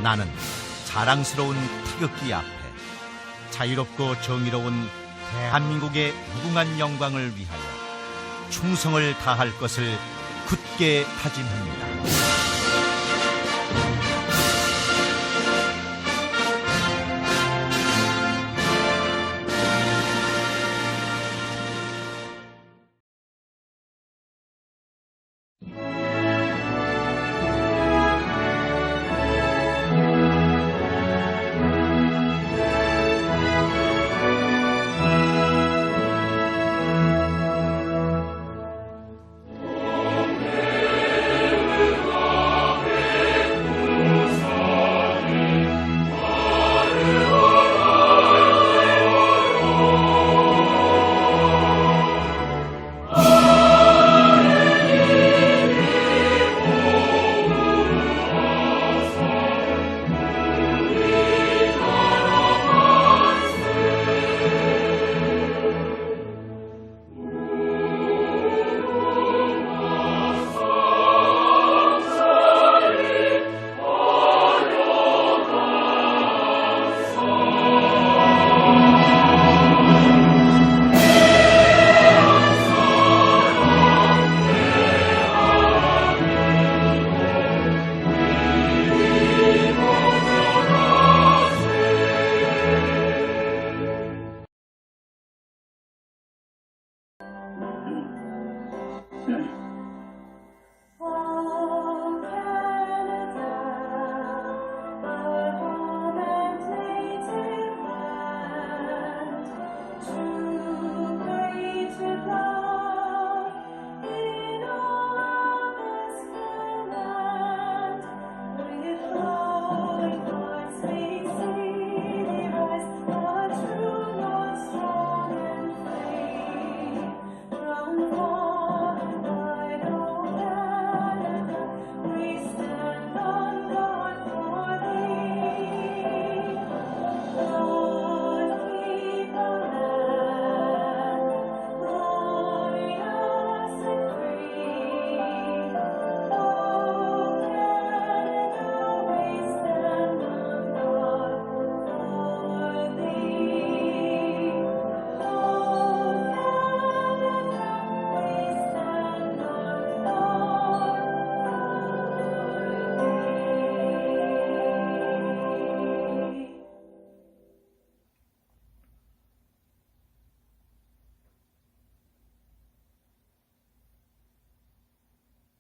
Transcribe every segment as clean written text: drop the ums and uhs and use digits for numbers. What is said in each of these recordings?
나는 자랑스러운 태극기 앞에 자유롭고 정의로운 대한민국의 무궁한 영광을 위하여 충성을 다할 것을 굳게 다짐합니다.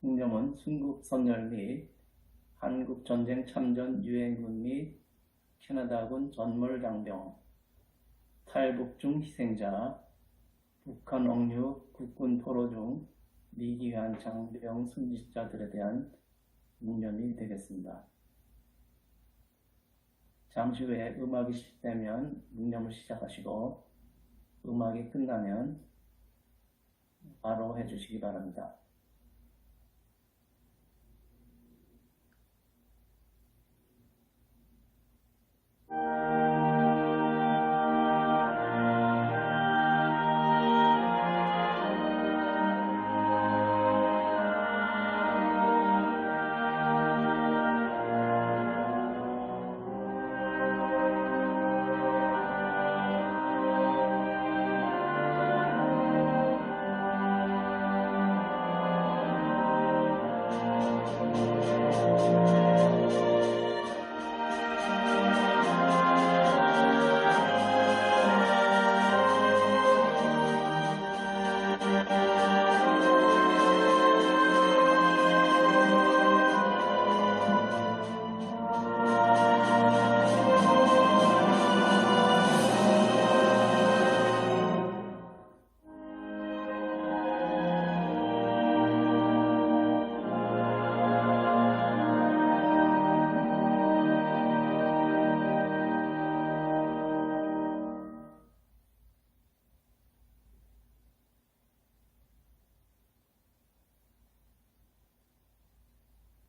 묵념은 순국선열 및 한국전쟁 참전 유엔군 및 캐나다군 전몰장병, 탈북 중 희생자, 북한 억류 국군 포로 중 미기한 장병 순직자들에 대한 묵념이 되겠습니다. 잠시 후에 음악이 시작되면 묵념을 시작하시고 음악이 끝나면 바로 해주시기 바랍니다.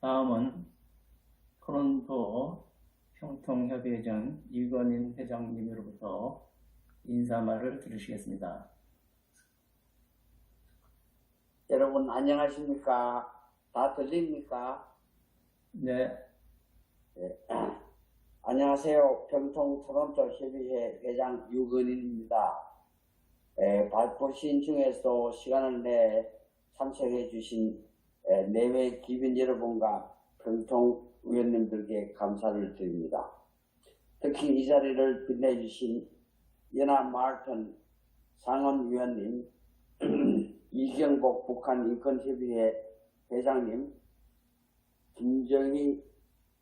다음은 토론토 평통협의회장 이건인 회장님으로부터 인사말을 들으시겠습니다. 여러분 안녕하십니까? 다 들립니까? 네. 네. 안녕하세요. 병통 토론토 협의회 회장 유건인입니다. 바쁘신 중에서도 시간을 내 참석해 주신 내외 기빈 여러분과 병통 의원님들께 감사를 드립니다. 특히 이 자리를 빛내주신 연하 마르튼 상원위원님, 이경복 북한인권협의회 회장님, 김정희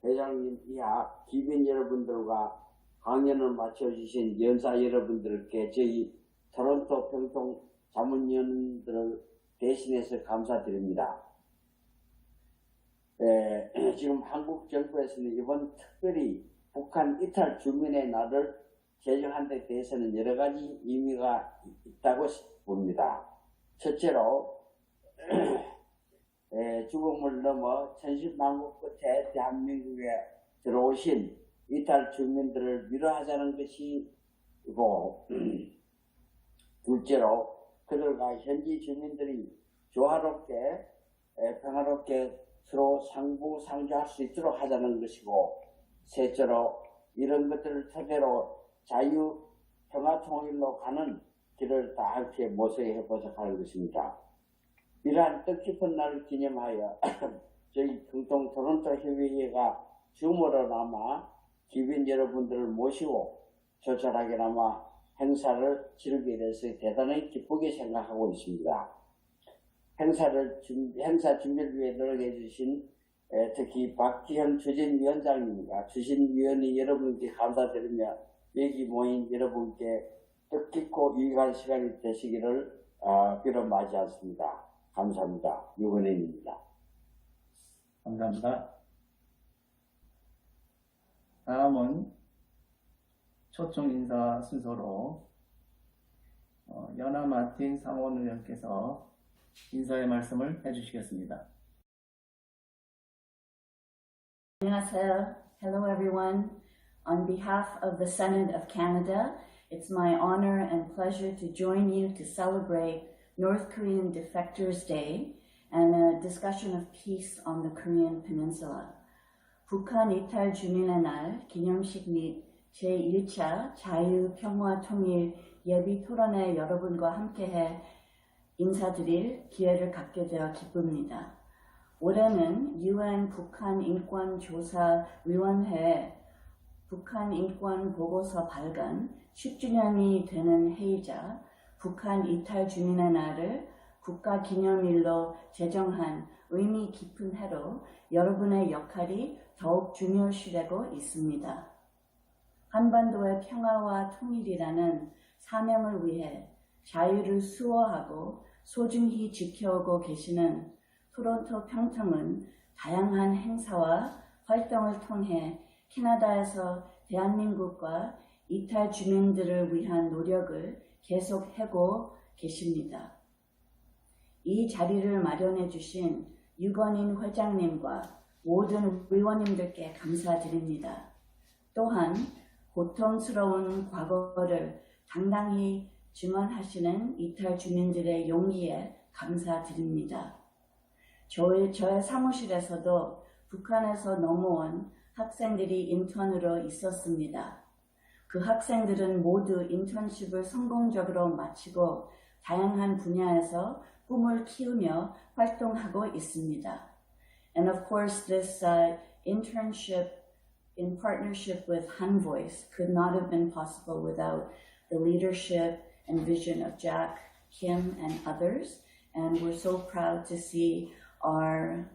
회장님 이하 기빈 여러분들과 강연을 마쳐주신 연사 여러분들께 저희 토론토 병통 자문위원들을 대신해서 감사드립니다. 지금 한국 정부에서는 이번 특별히 북한 이탈 주민의 날을 제정한 데 대해서는 여러 가지 의미가 있다고 봅니다. 첫째로 죽음을 넘어 천신만고 끝에 대한민국에 들어오신 이탈 주민들을 위로하자는 것이고, 둘째로 그들과 현지 주민들이 조화롭게 평화롭게 서로 상부상조할 수 있도록 하자는 것이고, 셋째로 이런 것들을 토대로 자유 평화 통일로 가는 길을 다 함께 모색해 보도록 하는 것입니다. 이러한 뜻깊은 날을 기념하여 저희 병통 토론토 협의회가 줌으로나마 기빈 여러분들을 모시고 조촐하게나마 행사를 치르게 돼서 대단히 기쁘게 생각하고 있습니다. 행사 준비를 위해 노력해 주신 특히 박기현 추진위원장님과 추진위원회 여러분께 감사드리며 여기 모인 여러분께 뜻깊고 유익한 시간이 되시기를 빌어 맞이하겠습니다. 감사합니다. 유건인입니다. 감사합니다. 다음은 초청 인사 순서로 연하 마틴 상원의원께서 인사의 말씀을 해주시겠습니다. 안녕하세요. Hello everyone. On behalf of the Senate of Canada, it's my honor and pleasure to join you to celebrate North Korean Defectors Day and a discussion of peace on the Korean Peninsula. 북한 이탈 주민의 날 기념식 및 제1차 자유, 평화, 통일 예비 토론회 여러분과 함께해 인사드릴 기회를 갖게 되어 기쁩니다. 올해는 UN 북한 인권조사위원회 북한 인권 보고서 발간 10주년이 되는 해이자 북한 이탈 주민의 날을 국가기념일로 제정한 의미 깊은 해로 여러분의 역할이 더욱 중요시되고 있습니다. 한반도의 평화와 통일이라는 사명을 위해 자유를 수호하고 소중히 지켜오고 계시는 토론토 평통은 다양한 행사와 활동을 통해 캐나다에서 대한민국과 이탈 주민들을 위한 노력을 계속하고 계십니다. 이 자리를 마련해 주신 유건인 회장님과 모든 의원님들께 감사드립니다. 또한 고통스러운 과거를 당당히 증언하시는 이탈 주민들의 용기에 감사드립니다. 저의 사무실에서도 북한에서 넘어온 학생들이 인턴으로 있었습니다. 그 학생들은 모두 인턴십을 성공적으로 마치고 다양한 분야에서 꿈을 키우며 활동하고 있습니다. And of course, this internship in partnership with Han Voice could not have been possible without the leadership and vision of Jack, Kim, and others. And we're so proud to see our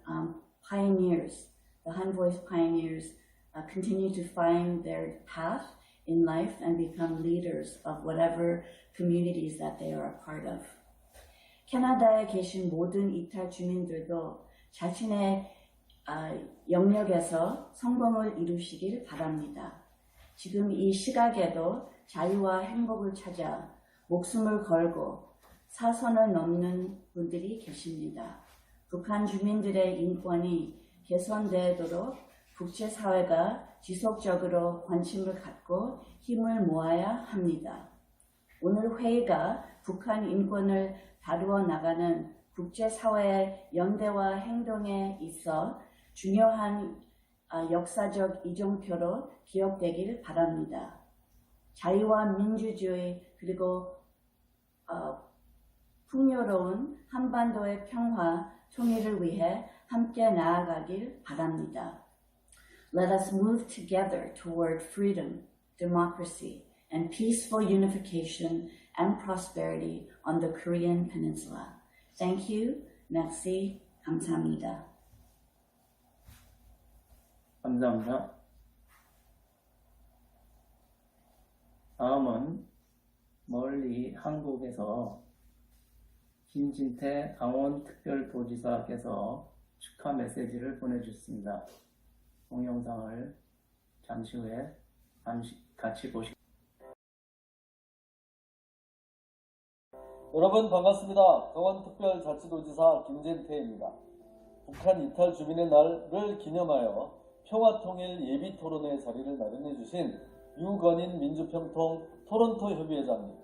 pioneers, the Han Voice pioneers, continue to find their path in life and become leaders of whatever communities that they are a part of. 캐나다에 계신 모든 이탈 주민들도 자신의 영역에서 성공을 이루시길 바랍니다. 지금 이 시각에도 자유와 행복을 찾아 목숨을 걸고 사선을 넘는 분들이 계십니다. 북한 주민들의 인권이 개선되도록 국제사회가 지속적으로 관심을 갖고 힘을 모아야 합니다. 오늘 회의가 북한 인권을 다루어 나가는 국제사회의 연대와 행동에 있어 중요한 역사적 이정표로 기억되길 바랍니다. 자유와 민주주의 그리고 풍요로운 한반도의 평화, 통일을 위해 함께 나아가길 바랍니다. Let us move together toward freedom, democracy, and peaceful unification and prosperity on the Korean Peninsula. Thank you. Merci. 감사합니다. 감사합니다. 다음은 멀리 한국에서 김진태 강원특별도지사께서 축하 메시지를 보내주셨습니다. 동영상을 잠시 후에 같이 보시겠습니다. 여러분 반갑습니다. 강원특별자치도지사 김진태입니다. 북한 이탈 주민의 날을 기념하여 평화통일 예비토론회 자리를 마련해 주신 유건인 민주평통 토론토 협의회장님,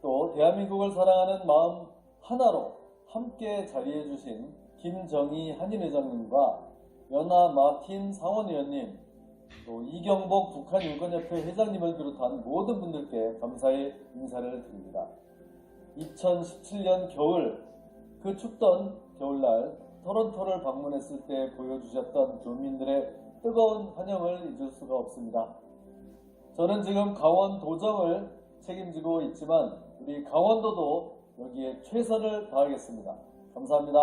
또 대한민국을 사랑하는 마음 하나로 함께 자리해 주신 김정희 한인회장님과 연하 마틴 상원의원님, 또 이경복 북한인권협회 회장님을 비롯한 모든 분들께 감사의 인사를 드립니다. 2017년 겨울, 그 춥던 겨울날 토론토를 방문했을 때 보여주셨던 교민들의 뜨거운 환영을 잊을 수가 없습니다. 저는 지금 강원 도정을 책임지고 있지만 우리 강원도도 여기에 최선을 다하겠습니다. 감사합니다.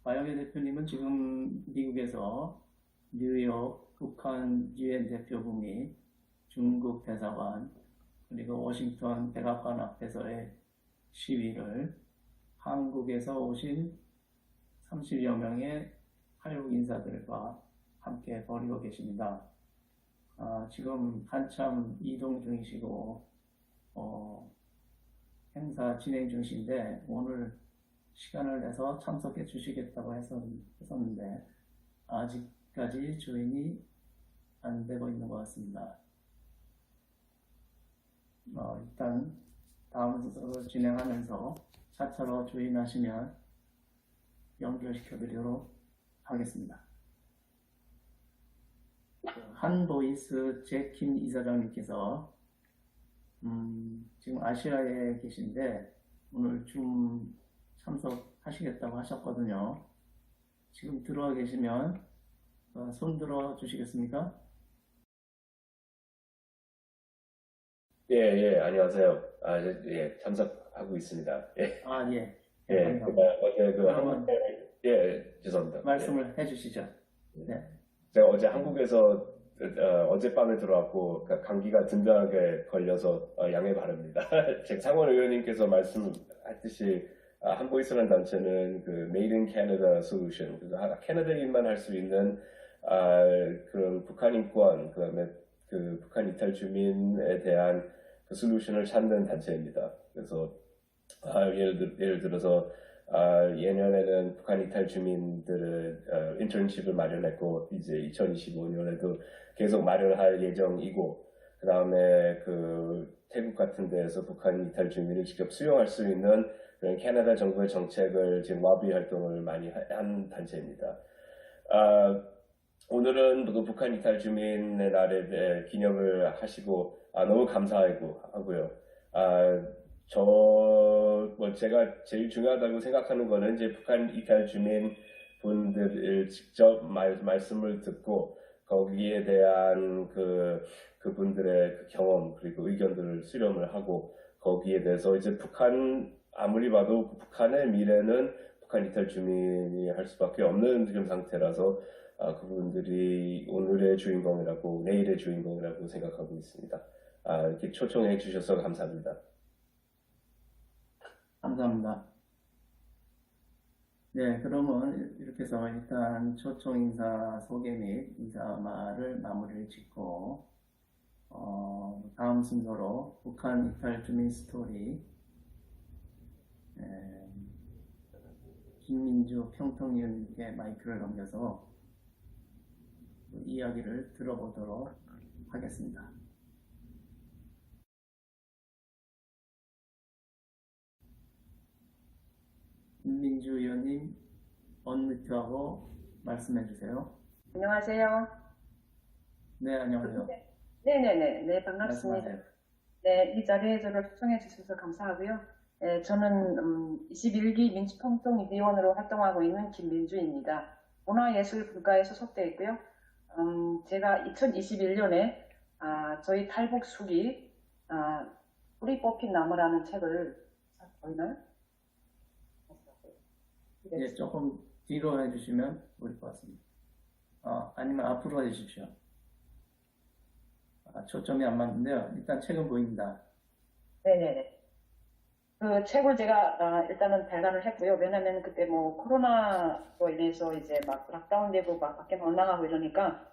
마영애 대표님은 지금 미국에서 뉴욕 북한 유엔 대표부 및 중국 대사관 그리고 워싱턴 백악관 앞에서의 시위를 한국에서 오신 30여 명의 한국 인사들과 함께 벌이고 계십니다. 지금 한참 이동 중이시고 행사 진행 중이신데 오늘 시간을 내서 참석해 주시겠다고 했었는데 아직까지 조인이 안 되고 있는 것 같습니다. 일단 다음 순서로 진행하면서 차차로 조인하시면 연결시켜 드리도록 하겠습니다. 한보이스 제킴 이사장님께서 지금 아시아에 계신데 오늘 좀 참석하시겠다고 하셨거든요. 지금 들어와 계시면 손 들어 주시겠습니까? 예, 안녕하세요. 예, 참석하고 있습니다. 예, 예. 예, 어제 그러면 죄송합니다. 말씀을 해주시죠. 네. 제가 어제 한국에서 어젯밤에 들어왔고 감기가 든든하게 걸려서 양해 바랍니다. 제 상원 의원님께서 말씀하셨듯이 한보이스라는 단체는 그 Made in Canada Solution, 그래서 캐나다인만 할 수 있는 그런 북한 인권, 그다음에 그 북한 이탈 주민에 대한 그 솔루션을 찾는 단체입니다. 그래서 예를 들어서 예년에는 북한 이탈 주민들은 인턴십을 마련했고 이제 2025년에도 계속 마련할 예정이고 그 다음에 그 태국 같은 데에서 북한 이탈 주민을 직접 수용할 수 있는 그런 캐나다 정부의 정책을 지금 와비 활동을 많이 한 단체입니다. 오늘은 그 북한 이탈 주민의 날에 대해 기념을 하시고 너무 감사하고요. 제가 제일 중요하다고 생각하는 거는 이제 북한 이탈 주민 분들을 직접 말씀을 듣고 거기에 대한 그분들의 그 경험 그리고 의견들을 수렴을 하고 거기에 대해서 이제 아무리 봐도 북한의 미래는 북한 이탈 주민이 할 수밖에 없는 지금 상태라서 그분들이 오늘의 주인공이라고 내일의 주인공이라고 생각하고 있습니다. 이렇게 초청해 주셔서 감사합니다. 감사합니다. 네, 그러면 이렇게 해서 일단 초청 인사 소개 및 인사말을 마무리를 짓고 다음 순서로 북한 이탈 주민 스토리 김민주 평통위원님께 마이크를 넘겨서 이야기를 들어보도록 하겠습니다. 김민주 의원님 언뮤트하고 말씀해 주세요. 안녕하세요. 네, 안녕하세요. 네, 반갑습니다. 말씀하세요. 네, 이 자리에 저를 초청해 주셔서 감사하고요. 네, 저는 21기 민주평통위원으로 활동하고 있는 김민주입니다. 문화예술분과에 소속되어 있고요. 제가 2021년에 저희 탈북수기 뿌리 뽑힌 나무라는 책을 보이나요? 예, 조금 뒤로 해주시면 좋을 것 같습니다. 아니면 앞으로 해주십시오. 초점이 안 맞는데요. 일단 책은 보입니다. 네네네. 그 책을 제가 일단은 발간을 했고요. 왜냐면 그때 뭐 코로나로 인해서 이제 막 락다운되고 막 밖에 못 나가고 이러니까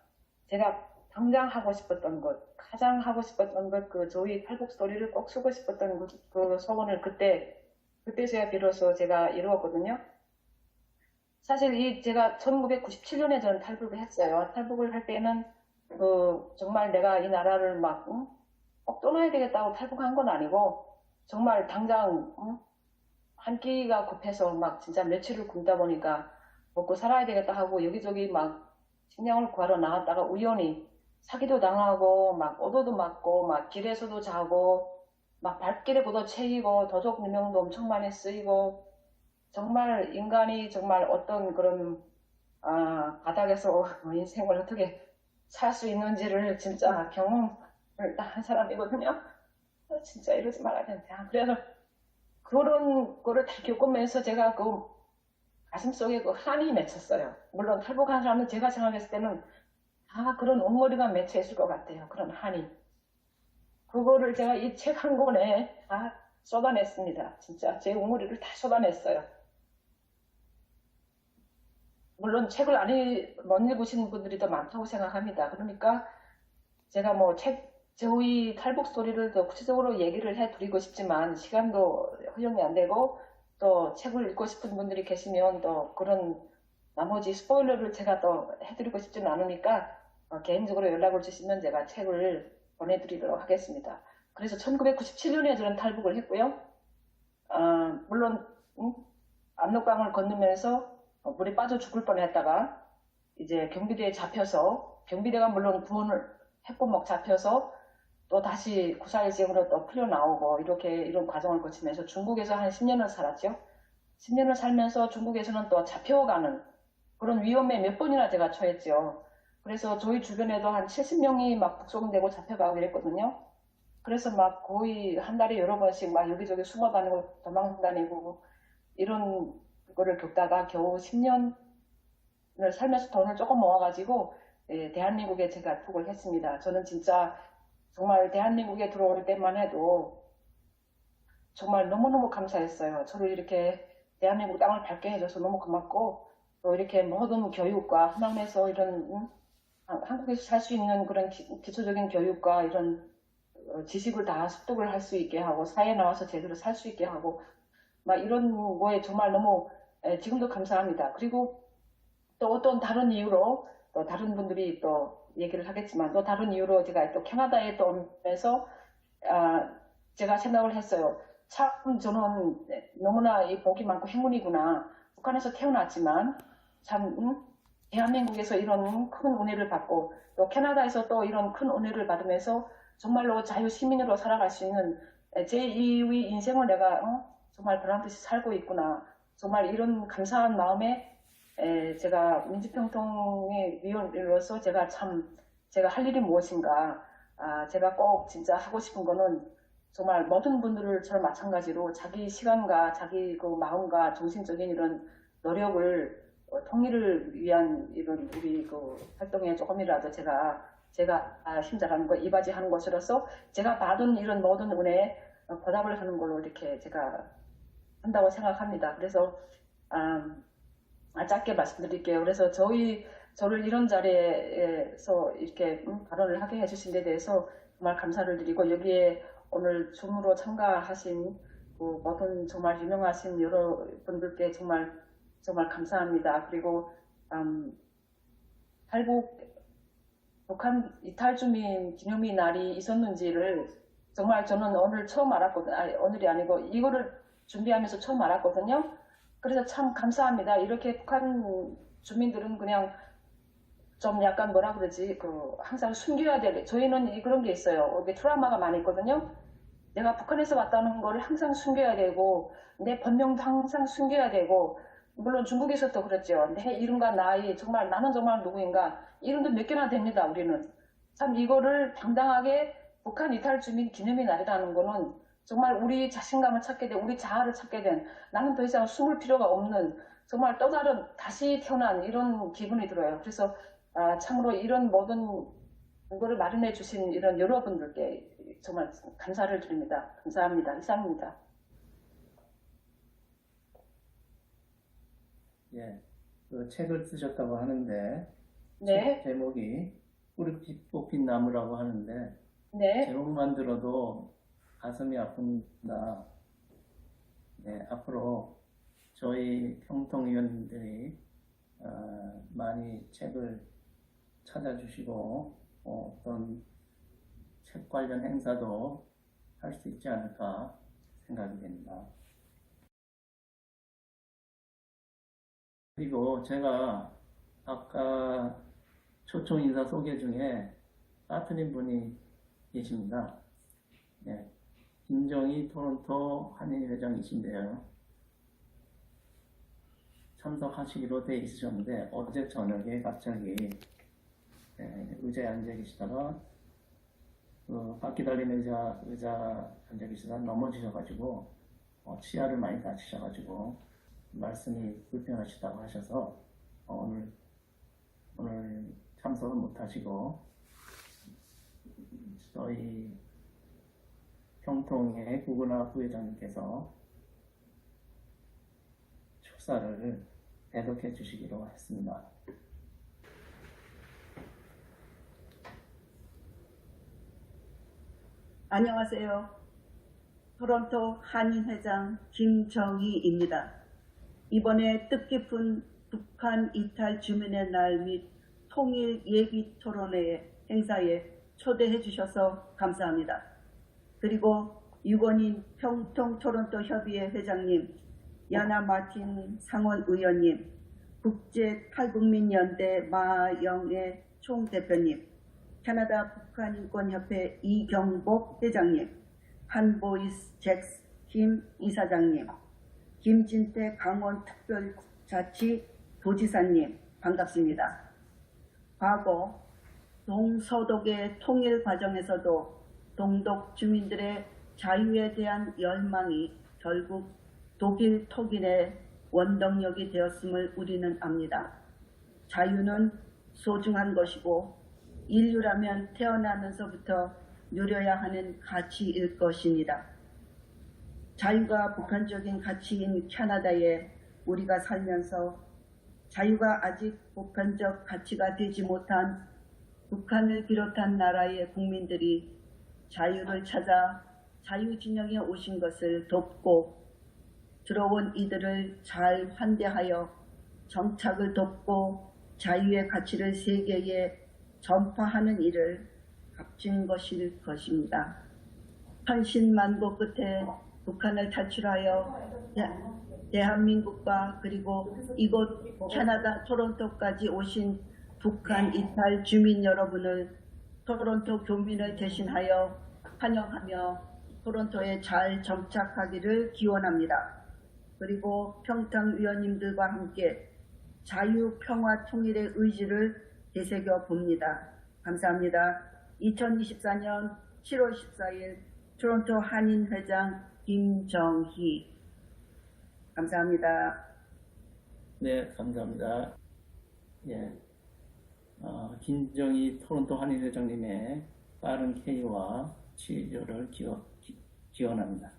제가 당장 하고 싶었던 것, 가장 하고 싶었던 것, 그 저희 탈북 스토리를 꼭 쓰고 싶었던 그 소원을 그때서야 비로소 제가 이루었거든요. 사실 제가 1997년에 저는 탈북을 했어요. 탈북을 할 때는 정말 내가 이 나라를 막 꼭 떠나야 되겠다고 탈북한 건 아니고 정말 당장 한 끼가 급해서 막 진짜 며칠을 굶다 보니까 먹고 살아야 되겠다 하고 여기저기 막 식량을 구하러 나왔다가 우연히 사기도 당하고 막 오도도 맞고 막 길에서도 자고 막 발길에 걷어 채이고 도적 누명도 엄청 많이 쓰이고 정말 인간이 정말 어떤 그런 바닥에서 인생을 어떻게 살 수 있는지를 진짜 경험을 다 한 사람이거든요. 진짜 이러지 말아야 되는데. 그래서 그런 거를 다 겪으면서 제가 그 가슴 속에 그 한이 맺혔어요. 물론 탈북한 사람은 제가 생각했을 때는 다 그런 옹머리가 맺혀 있을 것 같아요. 그런 한이. 그거를 제가 이 책 한 권에 다 쏟아냈습니다. 진짜 제 옹머리를 다 쏟아냈어요. 물론 책을 못 읽으신 분들이 더 많다고 생각합니다. 그러니까 제가 뭐 저희 탈북 스토리를 더 구체적으로 얘기를 해드리고 싶지만 시간도 허용이 안 되고 또 책을 읽고 싶은 분들이 계시면 또 그런 나머지 스포일러를 제가 또 해드리고 싶지는 않으니까 개인적으로 연락을 주시면 제가 책을 보내드리도록 하겠습니다. 그래서 1997년에 저는 탈북을 했고요. 물론 압록강을 건너면서 물에 빠져 죽을 뻔했다가 이제 경비대에 잡혀서 경비대가 물론 구원을 했고 막 잡혀서 또 다시 구사일생으로 또 풀려 나오고 이런 과정을 거치면서 중국에서 한 10년을 살았죠. 10년을 살면서 중국에서는 또 잡혀가는 그런 위험에 몇 번이나 제가 처했죠. 그래서 저희 주변에도 한 70명이 막 북송되고 잡혀가고 이랬거든요. 그래서 막 거의 한 달에 여러 번씩 막 여기저기 숨어 다니고 도망 다니고 이런 거를 겪다가 겨우 10년을 살면서 돈을 조금 모아가지고 대한민국에 제가 입국을 했습니다. 저는 진짜 정말 대한민국에 들어올 때만 해도 정말 너무너무 감사했어요. 저를 이렇게 대한민국 땅을 밟게 해줘서 너무 고맙고 또 이렇게 모든 교육과 한국에서 이런 한국에서 살 수 있는 그런 기초적인 교육과 이런 지식을 다 습득을 할 수 있게 하고 사회에 나와서 제대로 살 수 있게 하고 막 이런 거에 정말 너무 지금도 감사합니다. 그리고 또 어떤 다른 이유로 또 다른 분들이 또 얘기를 하겠지만 또 다른 이유로 제가 또 캐나다에 또 오면서 제가 생각을 했어요. 참 저는 너무나 이 복이 많고 행운이구나. 북한에서 태어났지만 참 대한민국에서 이런 큰 은혜를 받고 또 캐나다에서 또 이런 큰 은혜를 받으면서 정말로 자유시민으로 살아갈 수 있는 제2의 인생을 내가 정말 보란듯이 살고 있구나. 정말 이런 감사한 마음에 제가 민주평통의 위원으로서 제가 할 일이 무엇인가, 제가 꼭 진짜 하고 싶은 거는 정말 모든 분들을 저랑 마찬가지로 자기 시간과 자기 그 마음과 정신적인 이런 노력을 통일을 위한 이런 우리 그 활동에 조금이라도 제가 힘잘하는 거 이바지하는 것으로서 제가 받은 이런 모든 은혜에 보답을 하는 걸로 이렇게 제가 한다고 생각합니다. 그래서 짧게 말씀드릴게요. 그래서 저를 이런 자리에서 이렇게 발언을 하게 해주신 데 대해서 정말 감사를 드리고 여기에 오늘 줌으로 참가하신 그 모든 정말 유명하신 여러분들께 정말 감사합니다. 그리고 북한 이탈 주민 기념일 날이 있었는지를 정말 저는 오늘 처음 알았거든요. 오늘이 아니고 이거를 준비하면서 처음 알았거든요. 그래서 참 감사합니다. 이렇게 북한 주민들은 그냥 좀 약간 뭐라 그러지, 항상 숨겨야 될, 저희는 그런 게 있어요. 이게 트라우마가 많이 있거든요. 내가 북한에서 왔다는 걸 항상 숨겨야 되고, 내 본명도 항상 숨겨야 되고, 물론 중국에서도 그랬죠. 내 이름과 나이, 정말 나는 정말 누구인가, 이름도 몇 개나 됩니다, 우리는. 참 이거를 당당하게 북한 이탈 주민 기념의 날이라는 거는 정말 우리 자신감을 찾게 된, 우리 자아를 찾게 된, 나는 더 이상 숨을 필요가 없는, 정말 또 다른, 다시 태어난 이런 기분이 들어요. 그래서 참으로 이런 모든 이거를 마련해 주신 이런 여러분들께 정말 감사를 드립니다. 감사합니다. 이상입니다. 예, 그 책을 쓰셨다고 하는데 네. 책 제목이 뿌리빛 뽑힌 나무라고 하는데 네. 제목만 들어도 가슴이 아픕니다. 네, 앞으로 저희 평통위원들이 많이 책을 찾아주시고 어떤 책 관련 행사도 할 수 있지 않을까 생각이 됩니다. 그리고 제가 아까 초청 인사 소개 중에 빠뜨린 분이 계십니다. 네, 김정희 토론토 한인회장이신데요. 참석하시기로 돼 있으셨는데 어제 저녁에 갑자기 의자에 앉아 계시다가 바퀴 달린 의자 앉아 계시다가 넘어지셔가지고 치아를 많이 다치셔가지고 말씀이 불편하시다고 하셔서 오늘 참석을 못하시고 저희 평통의 구근하 부회장님께서 축사를 대독해 주시기로 했습니다. 안녕하세요. 토론토 한인회장 김정희입니다. 이번에 뜻깊은 북한 이탈 주민의 날 및 통일 예비 토론회 행사에 초대해 주셔서 감사합니다. 그리고 유권인 평통 토론토 협의회 회장님, 야나 마틴 상원 의원님, 국제 탈북민연대 마영애 총대표님, 캐나다 북한인권협회 이경복 회장님, 한보이스 잭스 김 이사장님, 김진태 강원특별자치 도지사님 반갑습니다. 과거 동서독의 통일 과정에서도 동독 주민들의 자유에 대한 열망이 결국 독일 토긴의 원동력이 되었음을 우리는 압니다. 자유는 소중한 것이고 인류라면 태어나면서부터 누려야 하는 가치일 것입니다. 자유가 보편적인 가치인 캐나다에 우리가 살면서 자유가 아직 보편적 가치가 되지 못한 북한을 비롯한 나라의 국민들이 자유를 찾아 자유진영에 오신 것을 돕고 들어온 이들을 잘 환대하여 정착을 돕고 자유의 가치를 세계에 전파하는 일을 값진 것일 것입니다. 천신만고 끝에 북한을 탈출하여 대한민국과 그리고 이곳 캐나다 토론토까지 오신 북한 이탈 주민 여러분을 토론토 교민을 대신하여 환영하며 토론토에 잘 정착하기를 기원합니다. 그리고 평통 위원님들과 함께 자유, 평화, 통일의 의지를 되새겨 봅니다. 감사합니다. 2024년 7월 14일 토론토 한인회장 김정희. 감사합니다. 네, 감사합니다. 예, 김정희 토론토 한인회장님의 빠른 쾌유와 치료를 기원합니다.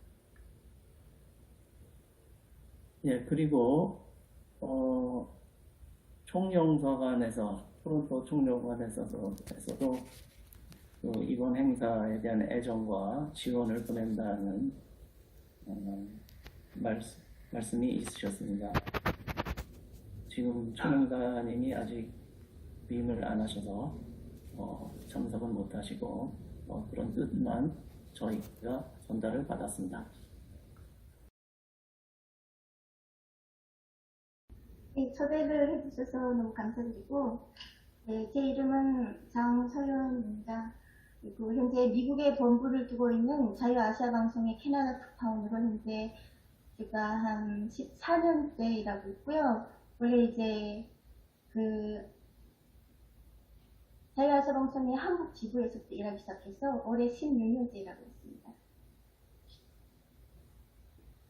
예, 그리고 총영사관에서 토론토 총영사관에서도 이번 행사에 대한 애정과 지원을 보낸다는 말씀이 있으셨습니다. 지금 총영사님이 아직 위임을 안 하셔서 참석은 못 하시고 그런 뜻만 저희가 전달을 받았습니다. 네, 초대를 해주셔서 너무 감사드리고, 네, 제 이름은 장서연입니다. 그리고 현재 미국에 본부를 두고 있는 자유아시아 방송의 캐나다 특파원으로 현재 제가 한 14년째 일하고 있고요. 원래 이제 그 자유아시아 방송의 한국 지부에서부터 일하기 시작해서 올해 16년째 일하고 있습니다.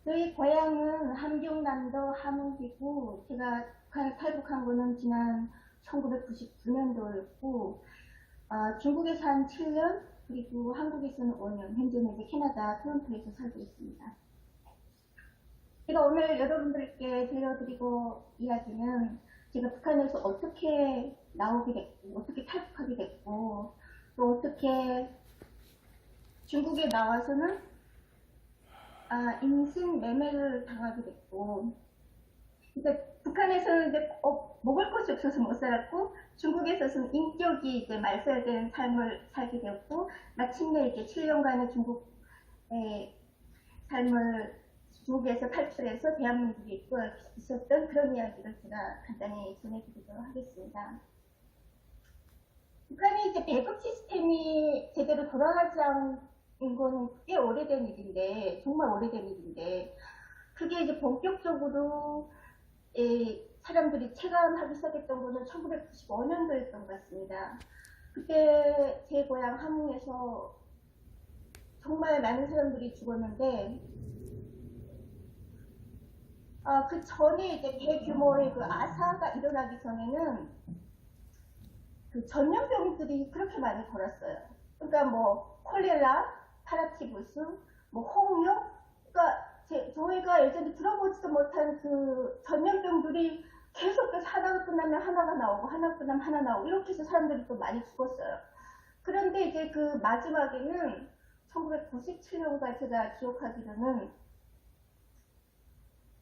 저희 고향은 함경남도 함흥이고 제가 탈북한 거는 지난 1999년도였고 중국에서 한 7년 그리고 한국에서는 5년 현재는 이제 캐나다 토론토에서 살고 있습니다. 제가 오늘 여러분들께 들려드리고 이야기는 제가 북한에서 어떻게 나오게 됐고 어떻게 탈북하게 됐고 또 어떻게 중국에 나와서는 인신 매매를 당하게 됐고, 그러니까 북한에서는 이제 먹을 것이 없어서 못 살았고, 중국에서는 인격이 이제 말써야 되는 삶을 살게 되었고, 마침내 이제 7년간의 중국의 삶을 중국에서 탈출해서 대한민국에 있었던 그런 이야기를 제가 간단히 전해드리도록 하겠습니다. 북한이 이제 배급 시스템이 제대로 돌아가지 않은 건 꽤 오래된 일인데, 정말 오래된 일인데, 그게 이제 본격적으로 사람들이 체감하기 시작했던 거는 1995년도였던 것 같습니다. 그때 제 고향 함흥에서 정말 많은 사람들이 죽었는데, 그 전에 이제 대규모의 그 아사가 일어나기 전에는 그 전염병들이 그렇게 많이 돌았어요. 그러니까 뭐 콜레라, 파라티부스, 뭐 홍역, 그러니까 저희가 예전에 들어보지도 못한 그 전염병들이 계속해서 하나가 끝나면 하나가 나오고 하나가 끝나면 하나 나오고 이렇게 해서 사람들이 또 많이 죽었어요. 그런데 이제 그 마지막에는 1997년까지 제가 기억하기로는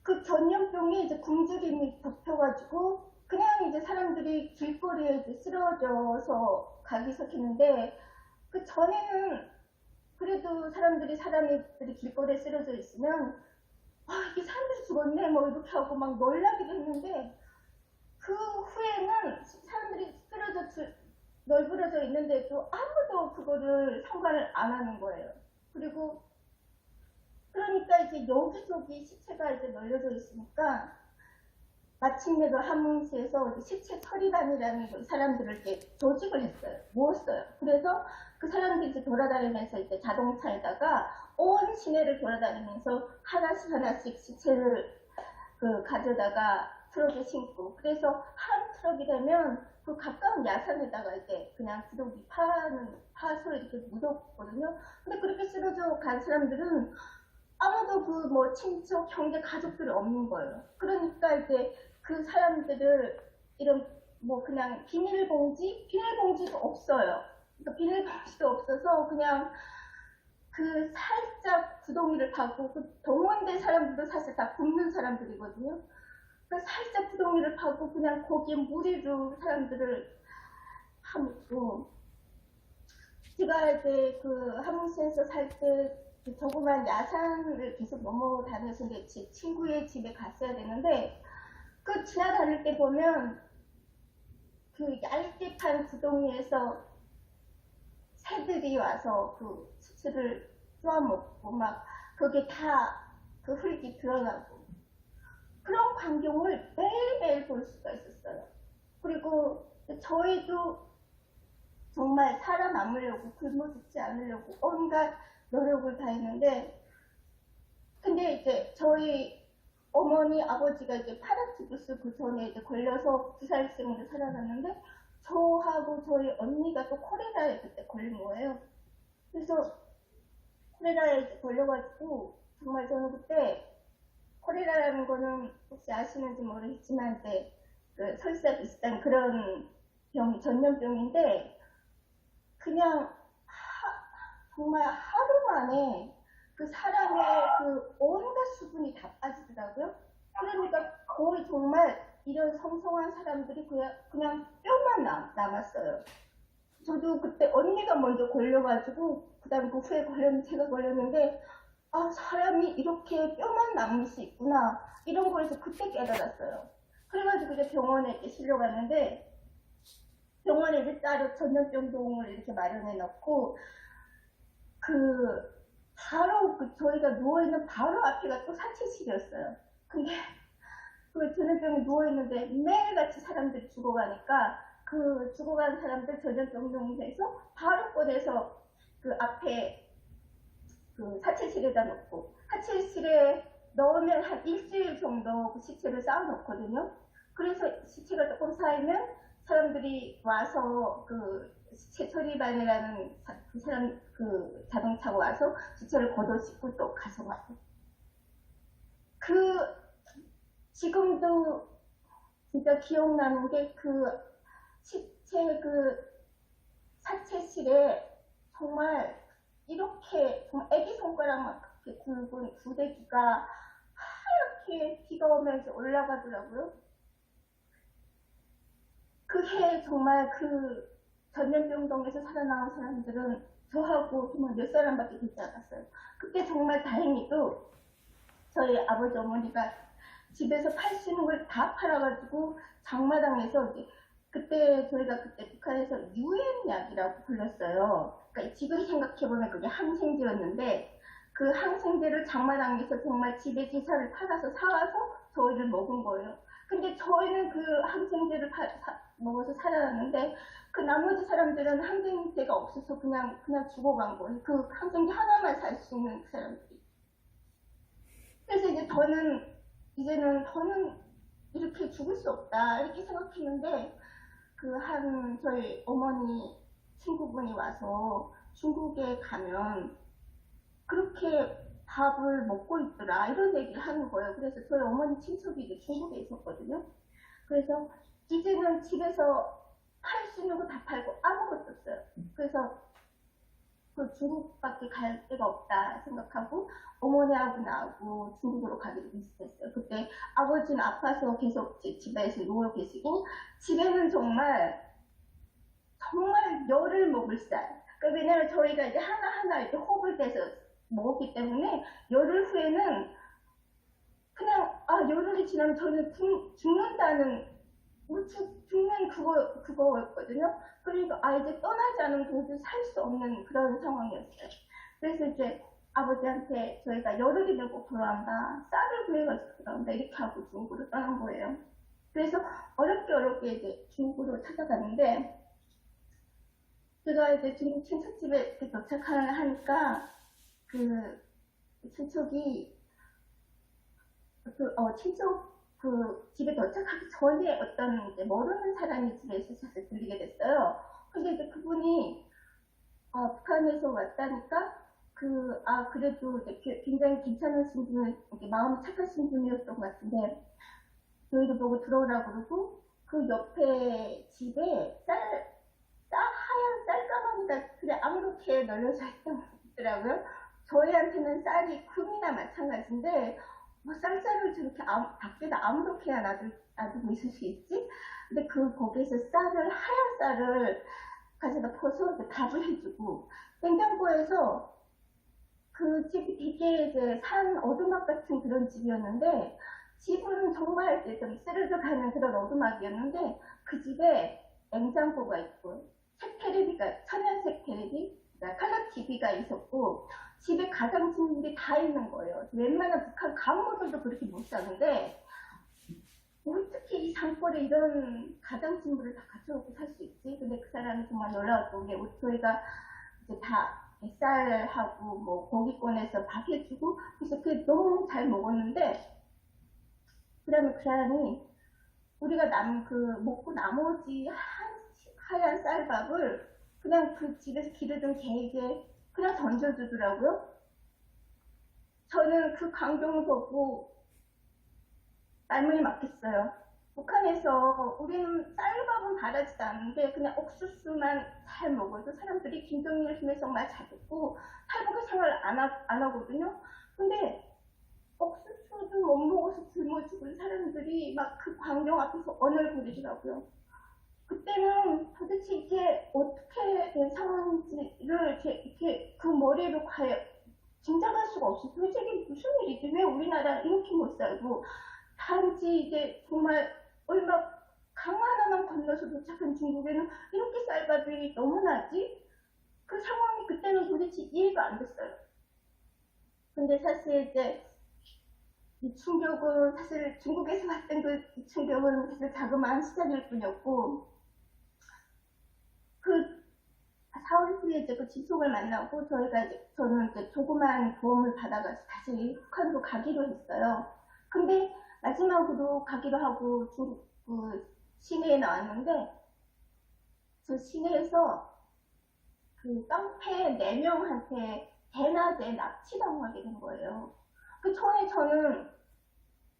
그 전염병이 이제 굶주림이 덮여가지고 그냥 이제 사람들이 길거리에 이제 쓰러져서 가기 시작했는데 그 전에는 그래도 사람들이 길거리에 쓰러져 있으면 이게 사람들이 죽었네 뭐 이렇게 하고 막 놀라기도 했는데 그 후에는 사람들이 널브러져 있는데도 아무도 그거를 상관을 안 하는 거예요. 그리고 그러니까 이제 여기저기 시체가 이제 널려져 있으니까 마침내도 함흥시에서 시체 처리반이라는 사람들을 이렇게 조직을 했어요. 모았어요. 그래서 그 사람들이 이제 돌아다니면서 이제 자동차에다가 온 시내를 돌아다니면서 하나씩 시체를 가져다가 트럭에 심고 그래서 한 트럭이 되면 그 가까운 야산에다가 이제 그냥 기록이 파서 이렇게 묻었거든요. 근데 그렇게 쓰러져 간 사람들은 아무도 그 뭐 친척, 형제, 가족들이 없는 거예요. 그러니까 이제 그 사람들을 이런 뭐 그냥 비닐봉지도 없어요. 그러니까 비닐봉지도 없어서 그냥 그 살짝 구덩이를 파고 그 동원된 사람들도 사실 다 굶는 사람들이거든요. 그러니까 살짝 구덩이를 파고 그냥 거기에 무리로 사람들을 파묻고 제가 이제 그 함흥시에서 살 때 그 조그만 야산을 계속 넘어다녀서 이제 제 친구의 집에 갔어야 되는데 그 지나다닐 때 보면 그 얇게 판 구덩이에서 새들이 와서 그 수치를 쪼아먹고 막 거기에 다 그 흙이 드러나고 그런 광경을 매일매일 볼 수가 있었어요. 그리고 저희도 정말 살아남으려고 굶어 죽지 않으려고 온갖 노력을 다 했는데 근데 이제 저희 어머니 아버지가 이제 파라티부스 그 전에 이제 걸려서 부살생으로 살아났는데 저하고 저희 언니가 또 콜레라에 그때 걸린 거예요. 그래서 콜레라에 이제 걸려가지고 정말 저는 그때 콜레라라는 거는 혹시 아시는지 모르겠지만 이제 그 설사 비슷한 그런 전염병인데 그냥 정말 하루 만에 그 사람의 그 온갖 수분이 다 빠지더라고요. 그러니까 거의 정말 이런 성성한 사람들이 그냥 뼈만 남았어요. 저도 그때 언니가 먼저 걸려가지고 그다음 그 후에 제가 걸렸는데 사람이 이렇게 뼈만 남을 수 있구나 이런 거에서 그때 깨달았어요. 그래가지고 이제 병원에 이렇게 실려갔는데 병원에 이제 따로 전염병동을 이렇게 마련해 놓고 바로 저희가 누워있는 바로 앞에가 또 사체실이었어요. 근데 그 전염병에 누워있는데 매일같이 사람들이 죽어가니까 그 죽어간 사람들 전염병동에서 바로 꺼내서 그 앞에 그 사체실에다 놓고 사체실에 넣으면 한 일주일 정도 그 시체를 쌓아놓거든요. 그래서 시체가 조금 쌓이면 사람들이 와서 그 시체 처리반이라는 그 자동차가 와서 시체를 걷어 싣고 또 가져가고. 지금도 진짜 기억나는 게 그 시체 사체실에 정말 이렇게 정말 애기 손가락만큼 굵은 구데기가 하얗게 비가 오면서 올라가더라고요. 그해 정말 그 전염병동에서 살아나온 사람들은 저하고 정말 몇 사람밖에 되지 않았어요. 그때 정말 다행히도 저희 아버지 어머니가 집에서 팔 수 있는 걸 다 팔아가지고 장마당에서 이제 그때 저희가 그때 북한에서 유엔약이라고 불렀어요. 그러니까 지금 생각해보면 그게 항생제였는데 그 항생제를 장마당에서 정말 집에 제사를 팔아서 사와서 저희를 먹은 거예요. 근데 저희는 그 항생제를 먹어서 살아났는데 그 나머지 사람들은 항생제가 없어서 그냥 죽어간 거예요. 그 항생제 하나만 살 수 있는 사람들이. 그래서 이제 이제는 저는 이렇게 죽을 수 없다 이렇게 생각했는데 저희 어머니 친구분이 와서 중국에 가면 그렇게 밥을 먹고 있더라 이런 얘기를 하는 거예요. 그래서 저희 어머니 친척이 이제 중국에 있었거든요. 그래서 이제는 집에서 팔 수 있는 거 다 팔고 아무것도 없어요. 그래서 그 중국밖에 갈 데가 없다 생각하고 어머니하고 나하고 중국으로 가기로 했어요. 그때 아버지는 아파서 계속 집에서 누워 계시고 집에는 정말 열을 먹을 살. 그러니까 왜냐면 저희가 이제 하나하나 이렇게 호흡을 대서 먹었기 때문에 열흘 후에는 그냥 열흘이 지나면 저는 죽는다는 죽는 그거였거든요. 그러니까 이제 떠나지 않으면 도저히 살 수 없는 그런 상황이었어요. 그래서 이제 아버지한테 저희가 열흘이 되고 돌아온다, 쌀을 구해가지고 돌아온다 이렇게 하고 중국으로 떠난 거예요. 그래서 어렵게 이제 중국으로 찾아갔는데 제가 이제 중국 친척집에 도착하니까 그 친척이 친척 집에 도착하기 전에 어떤 이제 모르는 사람이 집에 있으셔서 들리게 됐어요. 근데 이제 그분이 북한에서 왔다니까 그래도 이제 굉장히 괜찮으신 분, 이렇게 마음이 착하신 분이었던 것 같은데 저희를 보고 들어오라고 그러고 그 옆에 집에 하얀 쌀가마니가 그냥 아무렇게 널려져 있더라고요. 저희한테는 쌀이 금이나 마찬가지인데 뭐 쌀쌀을 저렇게 밖에다 아무렇게나 놔두고 있을 수 있지? 근데 거기에서 하얀 쌀을 가져다 퍼서 이렇게 밥을 해주고 냉장고에서 그 집이 되게 이제 산 오두막 같은 그런 집이었는데 집은 정말 이제 좀 쓰러져가는 그런 오두막이었는데 그 집에 냉장고가 있고 천연색 테레비, 컬러 TV가 있었고 집에 가장침들이 다 있는 거예요. 웬만한 북한 가문들도 그렇게 못 사는데 어떻게 이 산골에 이런 가장침들을 다 갖춰놓고 살 수 있지? 근데 그 사람이 정말 놀라웠던 게 저희가 이제 다 쌀하고 뭐 고기 꺼내서 밥 해주고 그래서 그게 너무 잘 먹었는데 그다음에 그 사람이 우리가 먹고 나머지 하얀 쌀밥을 그냥 그 집에서 기르던 개에게 그냥 던져주더라고요. 저는 그 광경을 보고 말문이 막혔어요. 북한에서 우리는 쌀밥은 바라지도 않는데 그냥 옥수수만 잘 먹어도 사람들이 김정일 힘에 정말 잘 듣고 탈북의 생활을 안 하거든요. 근데 옥수수도 못 먹어서 굶어 죽은 사람들이 막 그 광경 앞에서 어늘거리더라고요. 그때는 도대체 이게 어떻게 된 상황인지를 이렇게 그 머리로 짐작할 수가 없어요. 도대체 이게 무슨 일이지? 왜 우리나라 이렇게 못 살고 단지 이제 정말 얼마 강 하나만 건너서 도착한 중국에는 이렇게 쌀밥이 너무 나지? 그 상황이 그때는 도대체 이해가 안 됐어요. 근데 사실 이제 이 충격은 사실 중국에서 봤던 그 충격은 사실 자그마한 시작일 뿐이었고, 그 4월 후에 이제 그 지속을 만나고 저는 이제 조그만 도움을 받아가지고 다시 북한으로 가기로 했어요. 근데 마지막으로 가기로 하고 중국 그 시내에 나왔는데, 저 시내에서 그 깡패 4명한테 대낮에 납치당하게 된 거예요. 그 전에 저는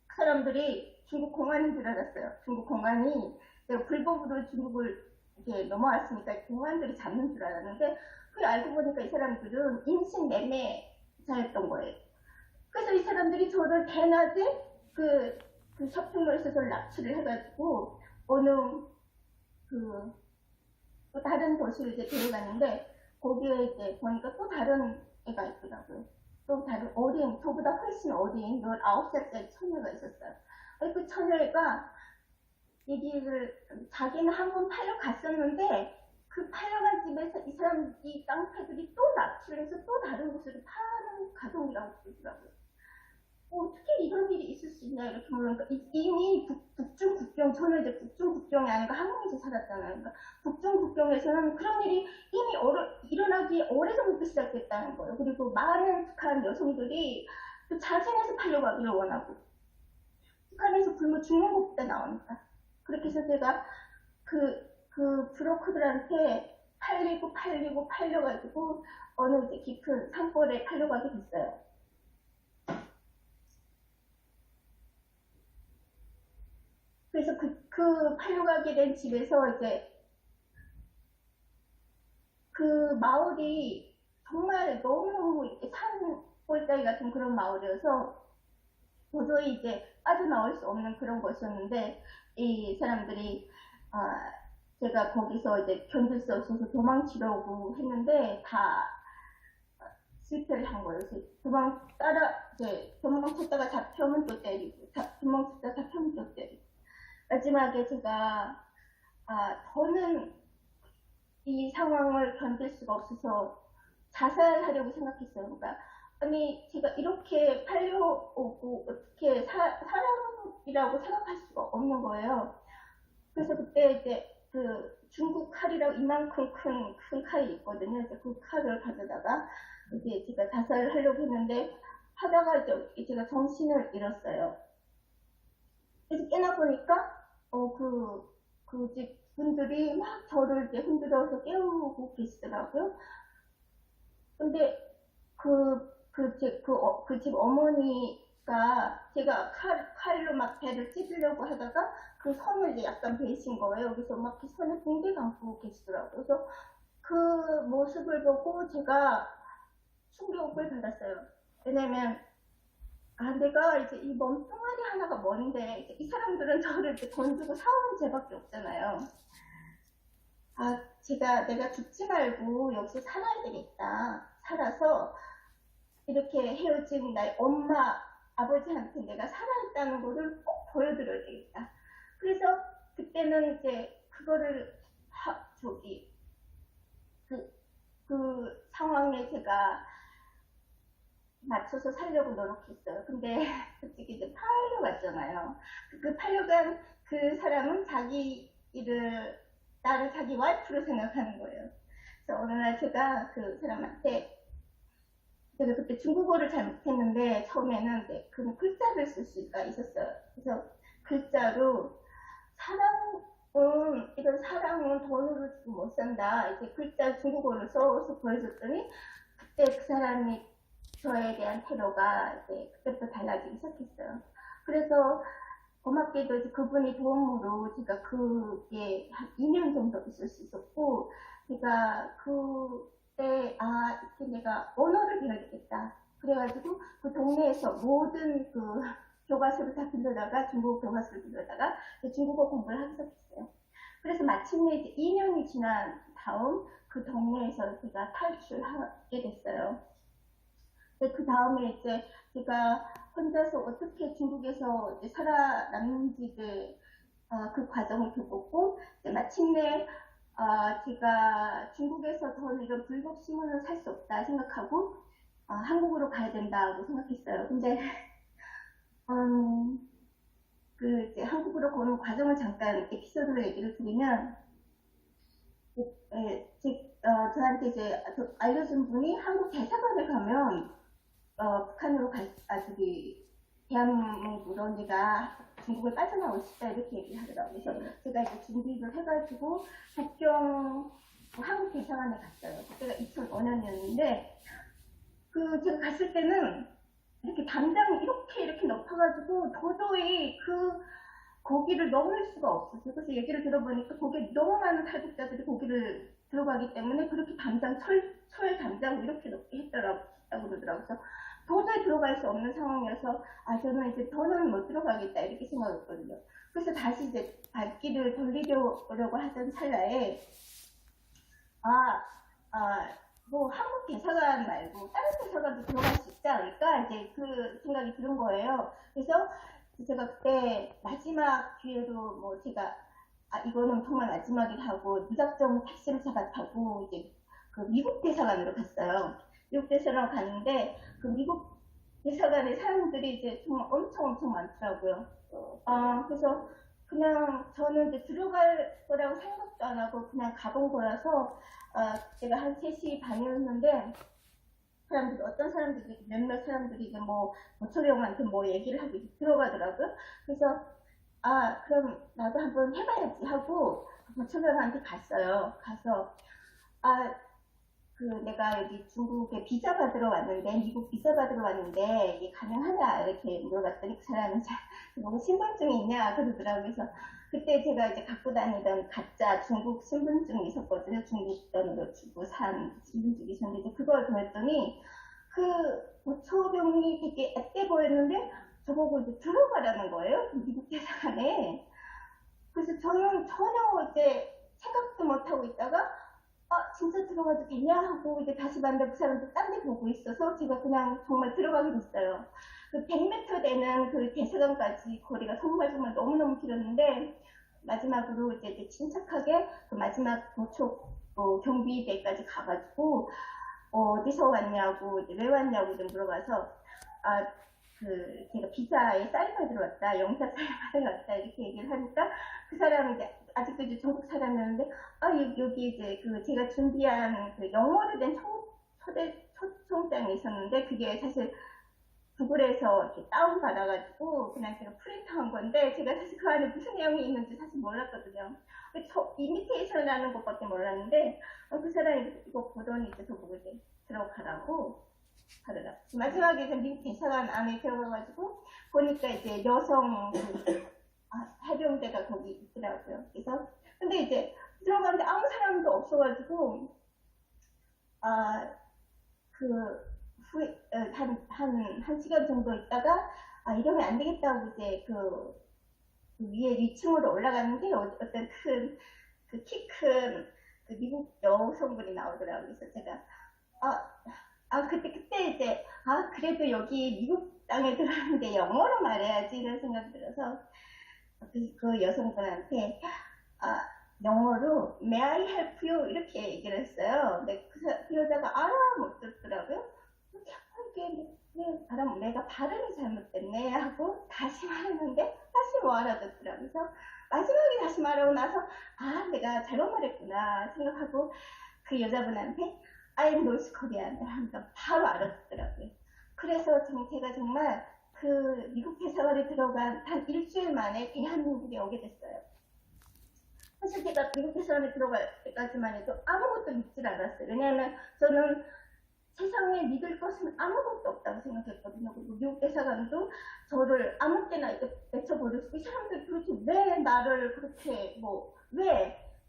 그 사람들이 중국 공안인 줄 알았어요. 중국 공안이 내가 불법으로 중국을 이렇게 넘어왔으니까 공안들이 잡는 줄 알았는데, 그 알고 보니까 이 사람들은 인신 매매자였던 거예요. 그래서 이 사람들이 저를 대낮에 그 쇼핑몰에서 저를 납치를 해가지고 어느 또 다른 도시를 이제 데려갔는데, 거기에 이제 보니까 또 다른 애가 있더라고요. 또 다른 어린, 저보다 훨씬 어린 19살짜리 처녀가 있었어요. 그 처녀가 얘기를, 자기는 한 번 팔려갔었는데, 그 팔려간 집에서 이 깡패들이 또 납치를 해서 또 다른 곳으로 파는 가동이라고 그러더라고요. 어떻게 이런 일이 있을 수 있냐 이렇게 물으니까, 이미 북중 국경, 저는 이제 북중 국경이 아니고 한국에서 살았잖아요. 그러니까 북중 국경에서는 그런 일이 이미 일어나기 오래전부터 시작됐다는 거예요. 그리고 많은 북한 여성들이 또 자생해서 팔려가기를 원하고, 북한에서 굶어 죽는 것보다 나오니까. 그렇게 해서 제가 그 브로커들한테 팔려가지고 어느 이제 깊은 산골에 팔려가게 됐어요. 그래서 그 팔려가게 된 집에서 이제 그 마을이 정말 너무너무 이렇게 산골짜기 같은 그런 마을이어서 도저히 이제 빠져나올 수 없는 그런 곳이었는데, 이 사람들이 제가 거기서 이제 견딜 수 없어서 도망치려고 했는데 다 실패를 한 거예요. 도망쳤다가 잡혀면 또 때리고, 도망쳤다가 잡혀면 또 때리고. 마지막에 제가 저는 이 상황을 견딜 수가 없어서 자살하려고 생각했어요. 그러니까 아니 제가 이렇게 팔려오고 어떻게 사람이라고 생각할 수가 없는 거예요. 그래서 그때 이제 그 중국 칼이라고 이만큼 큰 칼이 있거든요. 이제 그 칼을 가져다가 이제 제가 자살을 하려고 했는데, 하다가 이제 제가 정신을 잃었어요. 그래서 깨나 보니까 그 집 분들이 막 저를 이제 흔들어서 깨우고 계시더라고요. 근데 그 집 어머니가 제가 칼로 막 배를 찢으려고 하다가 그 손을 이제 약간 베신 거예요. 그래서 막 손을 붕대 감고 계시더라고요. 그래서 그 모습을 보고 제가 충격을 받았어요. 왜냐면 내가 이제 이 몸뚱아리 하나가 뭔데, 이제 이 사람들은 저를 이렇게 돈 주고 사오는 죄밖에 없잖아요. 내가 죽지 말고 여기서 살아야 되겠다. 살아서 이렇게 헤어진 나의 엄마, 아버지한테 내가 살아있다는 거를 꼭 보여드려야 되겠다. 그래서 그때는 이제 그거를 그 상황에 제가 맞춰서 살려고 노력했어요. 근데 솔직히 이제 팔려갔잖아요. 그 팔려간 그 사람은 나를 자기 와이프로 생각하는 거예요. 그래서 어느 날 제가 그 사람한테, 제가 그때 중국어를 잘 못했는데 처음에는 이제 그 글자를 쓸 수가 있었어요. 그래서 글자로 이런 사랑은 돈으로 지금 못 산다. 이제 글자 중국어를 써서 보여줬더니, 그때 그 사람이 저에 대한 태도가 이제 그때부터 달라지기 시작했어요. 그래서 고맙게도 이제 그분의 도움으로 제가 그게 한 2년 정도 있을 수 있었고, 제가 그때 이렇게 내가 언어를 배워야 되겠다. 그래가지고 그 동네에서 모든 그 교과서를 다 빌려다가, 중국어 교과서를 빌려다가 중국어 공부를 하기 시작했어요. 그래서 마침내 이제 2년이 지난 다음 그 동네에서 제가 탈출하게 됐어요. 그 다음에 이제 제가 혼자서 어떻게 중국에서 이제 살아남는지를 그 과정을 겪었고 이제 마침내 제가 중국에서 더 이런 불법 신문을 살 수 없다 생각하고 한국으로 가야 된다고 생각했어요. 근데 이제 한국으로 가는 과정을 잠깐 에피소드로 얘기를 드리면 저한테 이제 알려준 분이 한국 대사관에 가면 북한으로 대한민국으로 언니가 중국을 빠져나오고 싶다 이렇게 얘기를 하더라고요. 그래서 제가 이제 준비를 해가지고 북경 한국 대사관에 갔어요. 그때가 2005년이었는데 제가 갔을 때는 이렇게 담장이 이렇게 높아가지고 도저히 거기를 넘을 수가 없었어요. 그래서 얘기를 들어보니까 거기에 너무 많은 탈북자들이 거기를 들어가기 때문에 그렇게 철 담장 이렇게 높게 했다고 그러더라고요. 그래서 도저히 들어갈 수 없는 상황이어서 저는 이제 더는 못 들어가겠다 이렇게 생각했거든요. 그래서 다시 이제 발길을 돌리려고 하던 찰나에 뭐 한국 대사관 말고 다른 대사관도 들어갈 수 있지 않을까 이제 그 생각이 드는 거예요. 그래서 제가 그때 마지막 기회로 뭐 제가 이거는 정말 마지막이라 하고 무작정 택시를 잡아타고 이제 그 미국 대사관으로 갔어요. 미국 대사관으로 갔는데 그 미국 대사관에 사람들이 이제 정말 엄청 많더라고요. 그래서 그냥 저는 이제 들어갈 거라고 생각도 안 하고 그냥 가본 거라서 제가 한 3시 반이었는데 어떤 사람들이 몇몇 사람들이 이제 뭐 보철형한테 뭐 얘기를 하고 들어가더라고요. 그래서 그럼 나도 한번 해봐야지 하고 보철형한테 갔어요. 가서 내가 여기 중국에 비자 받으러 왔는데 미국 비자 받으러 왔는데 이게 가능하냐 이렇게 물어봤더니 그 사람이 뭐 신분증이 있냐 그러더라고요. 그래서 그때 제가 이제 갖고 다니던 가짜 중국 신분증이 있었거든요. 중국 돈으로 주고 산 신분증이 있었는데 그걸 보였더니 보초병이 되게 앳돼 보였는데 저보고 이제 들어가라는 거예요. 미국 대사관에. 그래서 저는 전혀 이제 생각도 못하고 있다가 진짜 들어가도 되냐 하고 이제 다시 봤는데 그 사람도 딴 데 보고 있어서 제가 그냥 정말 들어가게 됐어요. 그 100m 되는 그 대사관까지 거리가 정말 너무너무 길었는데 마지막으로 이제 침착하게 그 마지막 도초 경비대까지 가가지고 어디서 왔냐고 이제 왜 왔냐고 이제 물어봐서 제가 비자에 사인 받으러 왔다, 영사 사인 받으러 왔다 이렇게 얘기를 하니까 그 사람이 이제 아직도 이제 중국 사람이었는데 여기 이제 제가 준비한 영어로 된 초청장이 있었는데 그게 사실 구글에서 이렇게 다운 받아가지고 그냥 제가 프린트한 건데 제가 사실 그 안에 무슨 내용이 있는지 사실 몰랐거든요. 이미테이션이라는 것밖에 몰랐는데 그 사람이 이거 보더니 이제 저보고 이제 들어가라고 하더라고요. 마지막에 이제 미국 대사관 안에 들어가가지고 보니까 이제 여성 해병대가 거기 있더라고요. 그래서 근데 이제 들어갔는데 아무 사람도 없어가지고 한 시간 정도 있다가 이러면 안 되겠다고 이제 그 위에 2층으로 올라갔는데 어떤 키 큰 미국 여성분이 나오더라고요. 그래서 제가 그때 이제 그래도 여기 미국 땅에 들어왔는데 영어로 말해야지 이런 생각이 들어서 그 여성분한테 영어로 May I help you 이렇게 얘기를 했어요. 근데 그 여자가 못 듣더라고요. 내가 발음이 잘못됐네 하고 다시 말했는데 다시 뭐 알아듣더라고요. 그래서 마지막에 다시 말하고 나서 내가 잘못 말했구나 생각하고 그 여자분한테 I'm North Korean 하니까 바로 알아듣더라고요. 그래서 제가 정말 그 미국 대사관에 들어간 한 일주일 만에 대한민국에 오게 됐어요. 사실 제가 미국 대사관에 들어갈 때까지만 해도 아무것도 믿질 않았어요. 왜냐하면 저는 세상에 믿을 것은 아무것도 없다고 생각했거든요. 그리고 미국 대사관도 저를 아무 때나 이렇게 내쳐버렸고 이 사람들 도대체 왜 나를 그렇게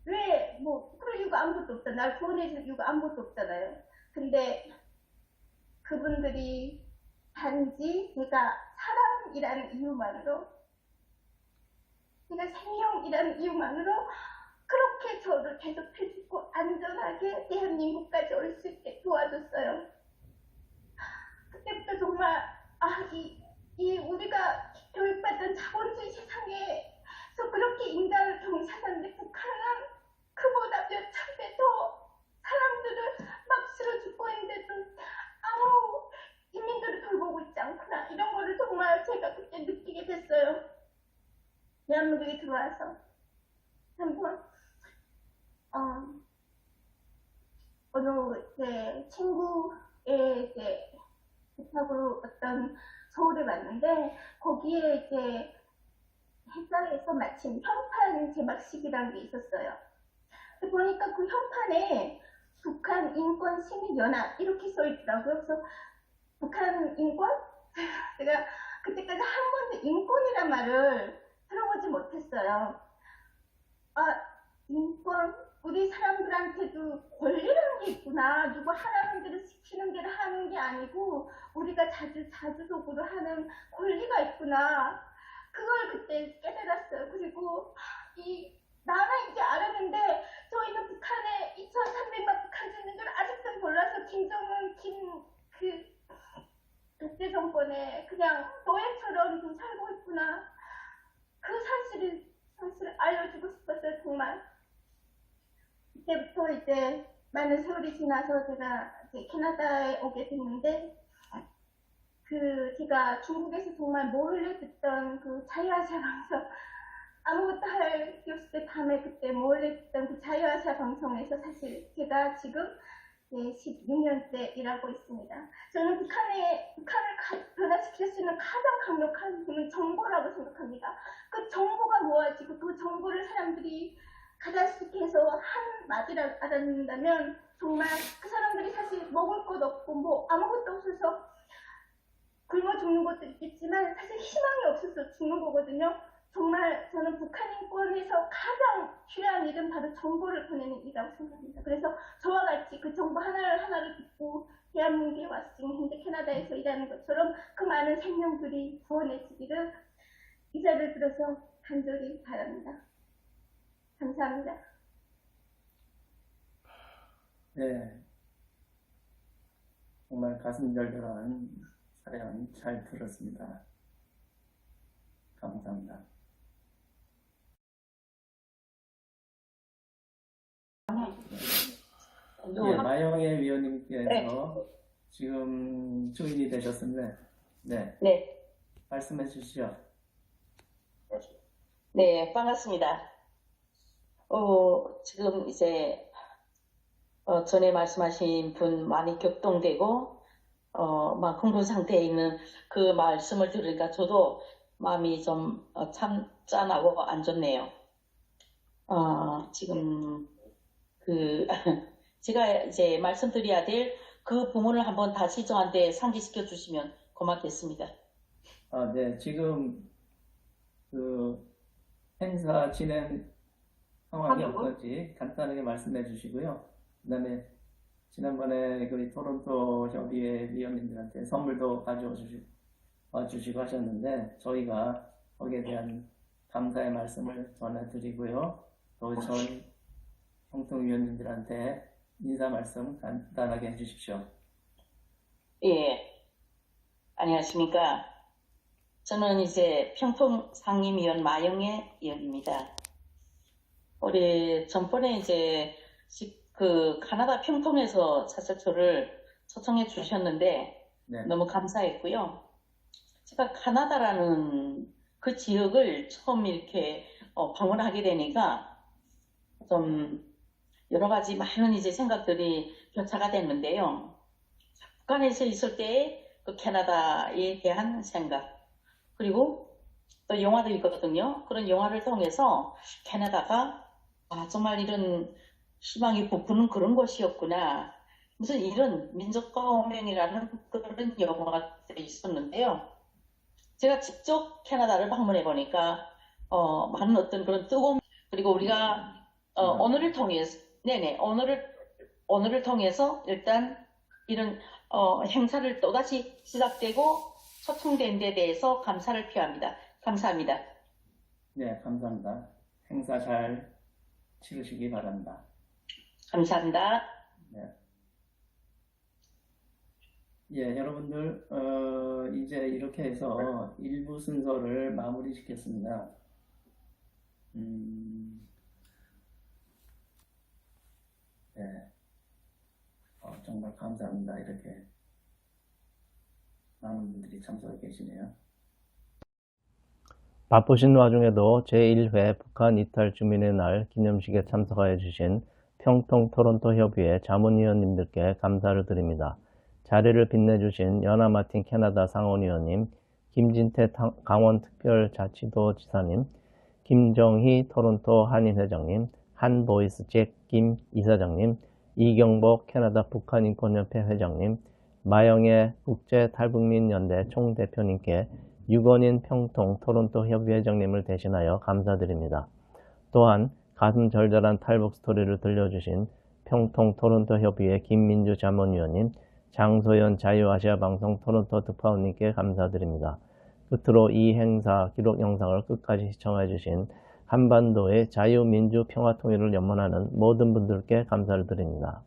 그럴 이유가 아무것도 없다. 날 구원해줄 이유가 아무것도 없잖아요. 근데 그분들이 단지 제가 사람이라는 이유만으로 제가 생명이라는 이유만으로 그렇게 저를 대접해주고 안전하게 대한민국까지 올 수 있게 도와줬어요. 그때부터 정말 우리가 교육받던 자본주의 세상에서 그렇게 대한민국에 들어와서 한번 어느 이제 친구의 이제 부탁으로 어떤 서울에 왔는데 거기에 이제 회사에서 마침 현판 제막식이라는 게 있었어요. 보니까 그 현판에 북한 인권 시민 연합 이렇게 써 있더라고요. 그래서 북한 인권? 제가 그때까지 한 번도 인권이란 말을 들어보지 못했어요. 인권? 우리 사람들한테도 권리라는 게 있구나. 누구 하라는 대로 시키는 대로 하는 게 아니고 우리가 자주적으로 하는 권리가 있구나. 그걸 그때 깨달았어요. 그리고 나는 이제 알았는데 저희는 북한에 2,300만 북한 주민들 아직도 몰라서 김정은 그때 정권에 그냥 노예처럼 좀 살고 있구나. 그 사실을 알려주고 싶었어요. 정말. 그때부터 이제 많은 세월이 지나서 제가 이제 캐나다에 오게 됐는데 제가 중국에서 정말 몰래 듣던 그 자유아시아 방송 아무것도 할 게 없을 때 밤에 그때 몰래 듣던 그 자유아시아 방송에서 사실 제가 지금 16년째 일하고 있습니다. 저는 북한을 변화시킬 수 있는 가장 강력한 힘은 정보라고 생각합니다. 그 정보가 모아지고 그 정보를 사람들이 가다시켜서 한 마디를 알아듣는다면 정말 그 사람들이 사실 먹을 것 없고 뭐 아무것도 없어서 굶어 죽는 것도 있겠지만 사실 희망이 없어서 죽는 거거든요. 정말 저는 북한 인권에서 가장 필요한 일은 바로 정보를 보내는 일이라고 생각합니다. 그래서 저와 같이 그 정보 하나를 듣고 대한민국에 와서 지금 현재 캐나다에서 일하는 것처럼 그 많은 생명들이 구원해지기를 이 자리를 들어서 간절히 바랍니다. 감사합니다. 네, 정말 가슴 열렬한 사연 잘 들었습니다. 감사합니다. 네, 마영애 위원님께서 지금 조인이 되셨는데, 네, 말씀해 주시죠. 네, 반갑습니다. 지금 이제, 전에 말씀하신 분 많이 격동되고, 막 흥분 상태에 있는 그 말씀을 들으니까 저도 마음이 좀 참 짠하고 안 좋네요. 지금 제가 이제 말씀드려야 될 그 부분을 한번 다시 저한테 상기시켜 주시면 고맙겠습니다. 네, 지금 그 행사 진행 상황이 어떤지 간단하게 말씀해 주시고요. 그다음에 지난번에 그 토론토 협의회 위원님들한테 선물도 가져와 주시고 하셨는데 저희가 거기에 대한 감사의 말씀을 전해드리고요. 또 저희 공통위원님들한테 인사 말씀 간단하게 해주십시오. 예, 안녕하십니까. 저는 이제 평통 상임위원 마영애 위원입니다. 우리 전번에 이제 그 카나다 평통에서 사실 저를 초청해 주셨는데 네. 너무 감사했고요. 제가 카나다라는 그 지역을 처음 이렇게 방문하게 되니까 좀 여러 가지 많은 이제 생각들이 교차가 됐는데요. 북한에서 있을 때 그 캐나다에 대한 생각, 그리고 또 영화도 있거든요. 그런 영화를 통해서 캐나다가 정말 이런 희망이 부푸는 그런 곳이었구나. 무슨 이런 민족과 운명이라는 그런 영화가 있었는데요. 제가 직접 캐나다를 방문해 보니까 많은 어떤 그런 뜨거움, 그리고 우리가 언어를 통해서 언어를 통해서 일단 이런 행사를 또다시 시작되고 소통된 데 대해서 감사를 표합니다. 감사합니다. 네, 감사합니다. 행사 잘 치르시기 바랍니다. 감사합니다. 네. 예, 여러분들, 이제 이렇게 해서 1부 순서를 마무리 짓겠습니다. 네. 정말 감사합니다. 이렇게 많은 분들이 참석해 계시네요. 바쁘신 와중에도 제1회 북한 이탈 주민의 날 기념식에 참석하여 주신 평통 토론토 협의회 자문위원님들께 감사를 드립니다. 자리를 빛내주신 연하마틴 캐나다 상원의원님, 김진태 강원특별자치도 지사님, 김정희 토론토 한인회장님, 한보이스 잭김 이사장님, 이경복 캐나다 북한인권협회 회장님, 마영애 국제탈북민연대 총대표님께 유건인 평통 토론토 협의회장님을 대신하여 감사드립니다. 또한 가슴 절절한 탈북 스토리를 들려주신 평통 토론토 협의회 김민주 자문위원님, 장소연 자유아시아방송 토론토 특파원님께 감사드립니다. 끝으로 이 행사 기록 영상을 끝까지 시청해주신 한반도의 자유, 민주, 평화, 통일을 염원하는 모든 분들께 감사를 드립니다.